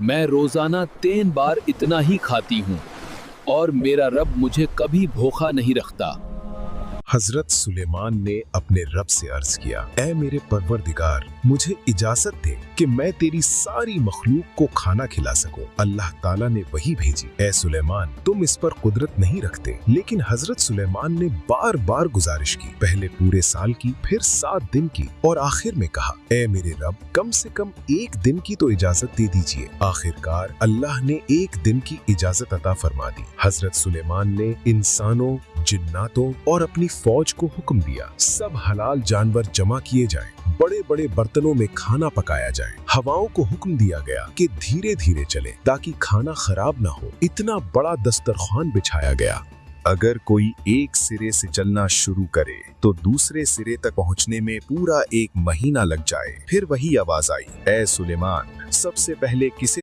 मैं रोजाना 3 बार इतना ही खाती हूँ और मेरा रब मुझे कभी भूखा नहीं रखता। हजरत सुलेमान ने अपने रब से अर्ज किया, ऐ मेरे परवरदिगार, मुझे इजाजत दे कि मैं तेरी सारी मखलूक को खाना खिला सकूं। अल्लाह ताला ने वही भेजी, ऐ सुलेमान, तुम इस पर कुदरत नहीं रखते। लेकिन हजरत सुलेमान ने बार बार गुजारिश की, पहले पूरे साल की, फिर 7 दिन की, और आखिर में कहा, ऐ मेरे रब, कम से कम 1 दिन की तो इजाजत दे दीजिए। आखिरकार अल्लाह ने 1 दिन की इजाजत अता फरमा दी। हजरत सुलेमान ने इंसानों, जिन्नातों और अपनी फौज को हुक्म दिया, सब हलाल जानवर जमा किए जाएं, बड़े बड़े बर्तनों में खाना पकाया जाए। हवाओं को हुक्म दिया गया कि धीरे धीरे चले ताकि खाना खराब ना हो। इतना बड़ा दस्तरखान बिछाया गया। अगर कोई एक सिरे से चलना शुरू करे तो दूसरे सिरे तक पहुंचने में पूरा 1 महीना लग जाए। फिर वही आवाज आई, ऐ सुलेमान, सबसे पहले किसे